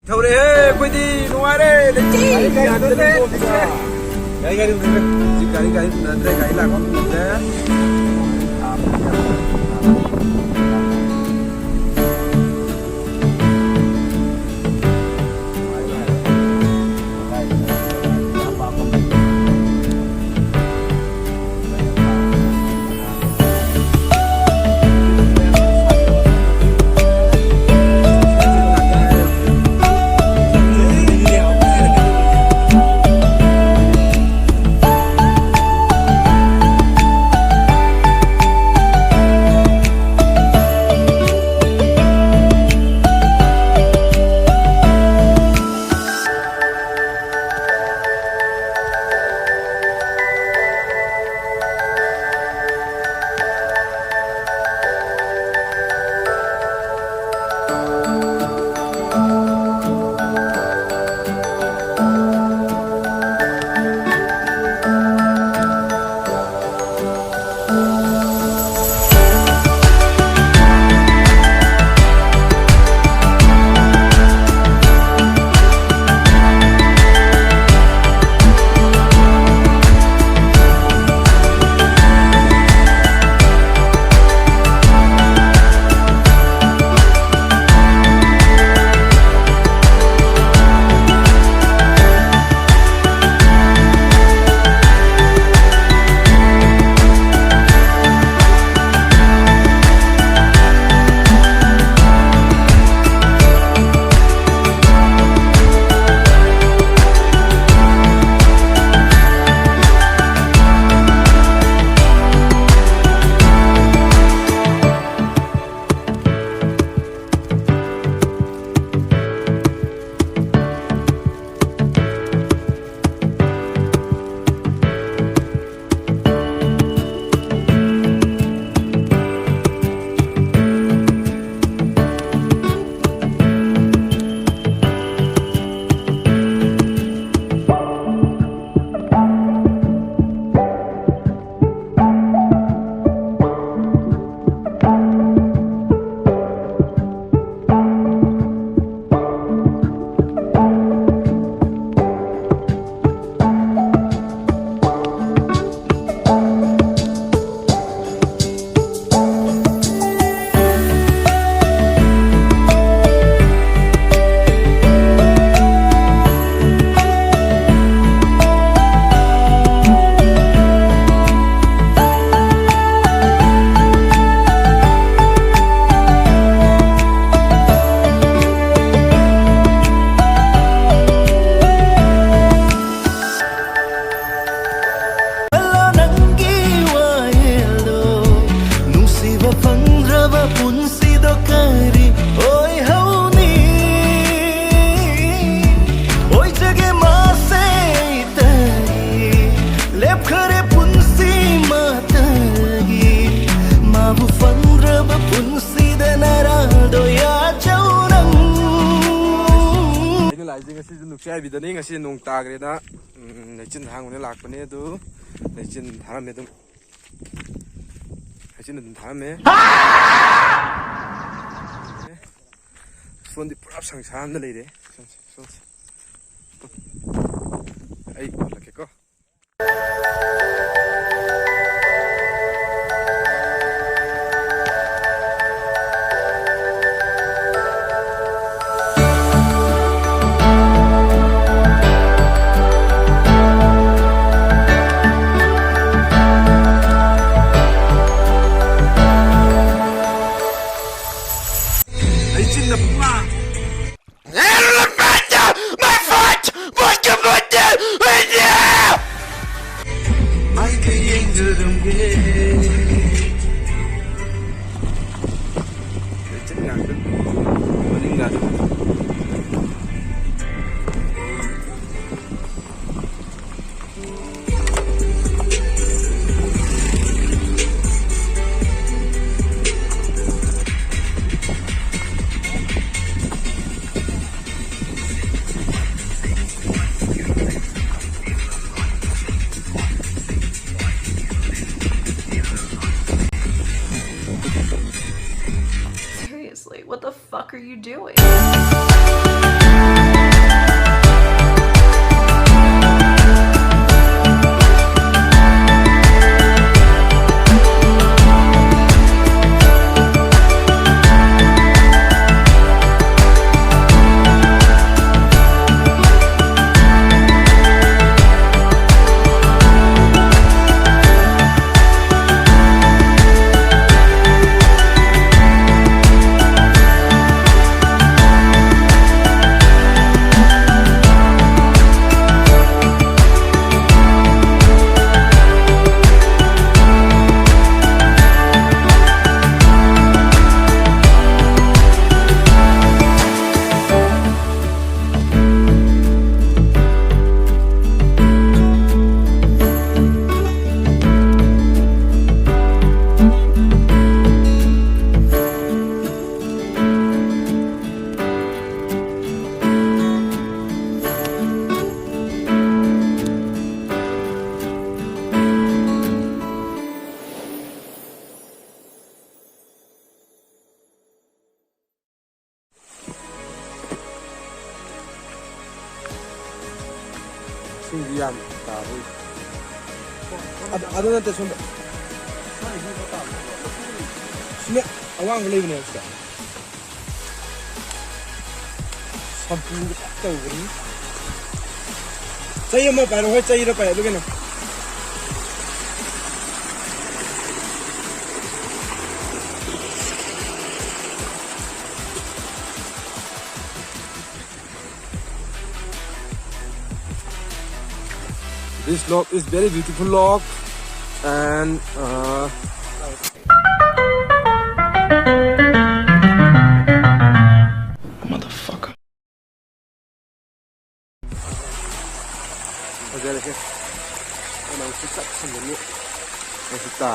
Thore, koi di nuare, leicil. Gari yadre gari la kon de. Nukshai bidani ngasi nong tagre da leichin hangune lakpane du leichin tharame dum leichin dum tharame son di pura sangsam na leire son ai lake ko What the fuck are you doing? ꯏꯁꯤꯡꯗꯤ ꯌꯥꯝ ꯇꯥꯕ ꯑꯗꯨ ꯅꯠꯇꯦ ꯁꯣꯝꯗ ꯁꯤꯅ ꯑꯋꯥꯡꯕ ꯂꯩꯕꯅꯦ ꯁꯤꯗ ꯁꯝꯄꯨꯒ ꯇꯧꯕꯅꯤ ꯆꯩ ꯑꯃ ꯄꯥꯏꯔꯣ ꯍꯣꯏ ꯆꯩꯔ ꯄꯥꯏ ꯑꯗꯨ ꯀꯩꯅꯣ This log is very beautiful log and motherfucker. Okay, okay. Ano si sak sendiri. Kita.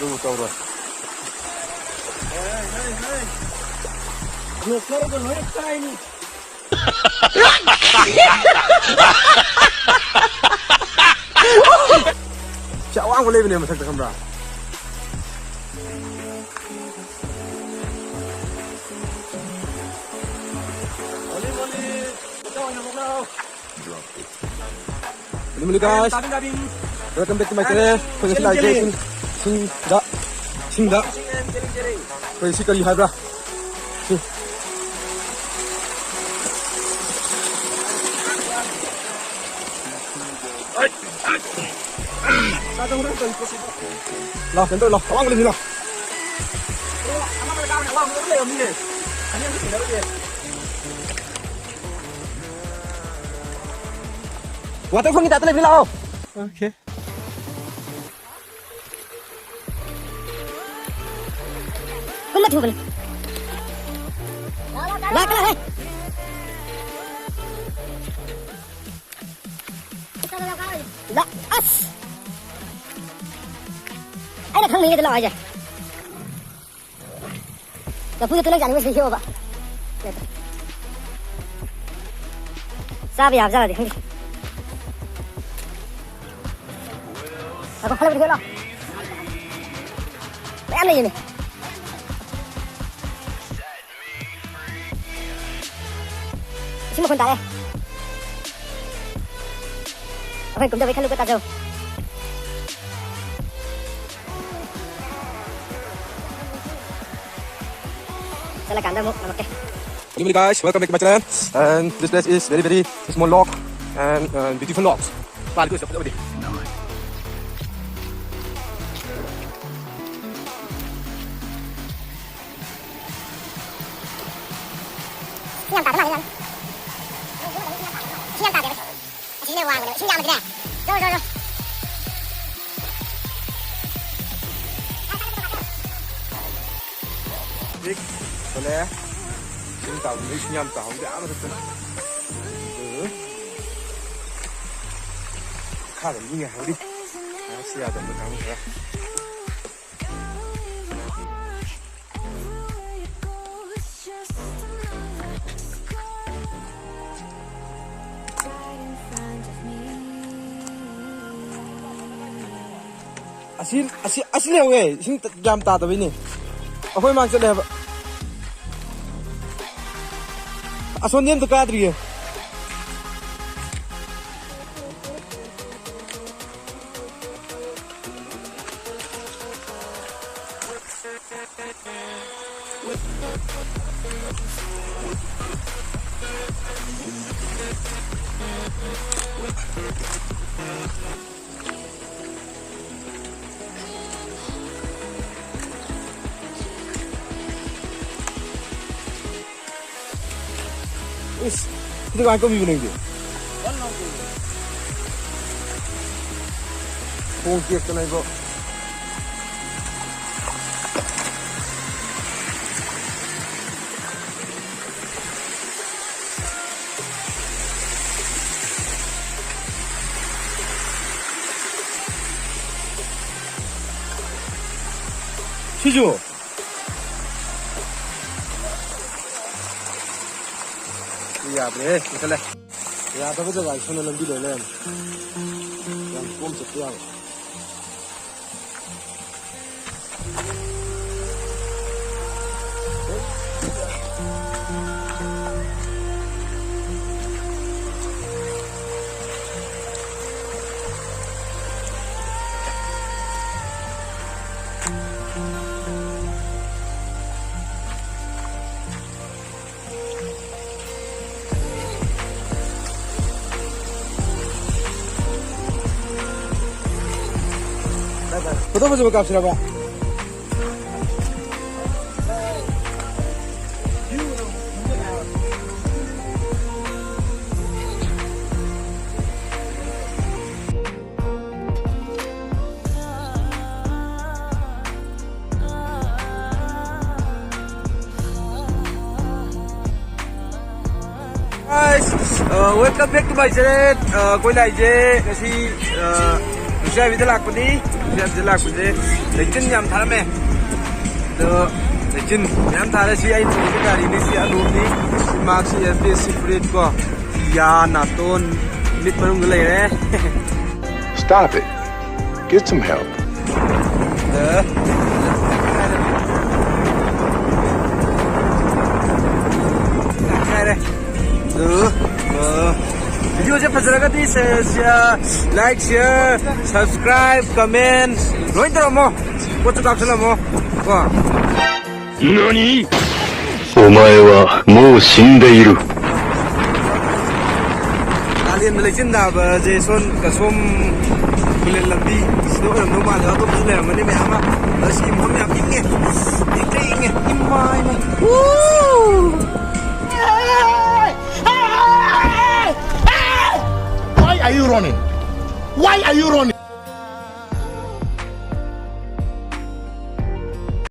Dulu tahu dah. Hey. Lokar dah naik kai ni. Cawang boleh bini masak kamera. Boleh guys. Welcome back to my channel. Kau isi lagi sing da. Kau isi kali hai bra. Lo, đến tôi lo, có lên đi lo. Quá tôi không nghĩ ta lên đi lo. Ok. Không mất thua này. Lại cái này. Dạ, anh là thằng này cái loại gì? Giờ bây giờ tôi đang dành cái gì vậy? Sao bây giờ ra là gì không? Còn không lên được đâu. Em này gì này? Xin một con tay. Oke, cũng với khăn lúc ta rồi. Saya lah kandang, okay. Good morning guys, welcome back to my channel. And this place is very small log and beautiful logs. Và cứ sắp đi. Nhằm tạt cái này. Nhằm tạt cái này. Chỉ này hoàng rồi, xin nhằm cái này. Rồi. Đi, boleh. Xin tàu mấy nhằm tàu không đã mà thật. Khá là như ngày đi. Xe tầm được thắng rồi. Asli đâu vậy? Xin jam ta tao ini. Aku mang chân đẹp. Ason niệm tu kadri. Itu kan kau minum dia. Oh, dia kena ibu. Siapa? Yadre, misalnya. Ya, tapi tuh guys, sana lebih dalam. Yang kum setiap. Foto mo sa kapsila ba? Guys, welcome back to my channel. Quay lại je kasi saya bisa lakukan ni, saya bisa lakukan je. Leichin yang thara me, leichin yang thara si ay tu dari ni si adum ni, mak si yadre si fruit ko, ya naton mit marung gulay re. Stop it. Get some help. Video saya pasal di like, share, subscribe, comment. Loin terus mo, buat juga kesana mo. Wah. NANI?お前はもう死んでいる。 Kalian leichin thaba Jason kasum kulen lambi sino orang rumah dah tu sudah mana me ama masih mau me inge imai mai. Why are you running? Why are you running?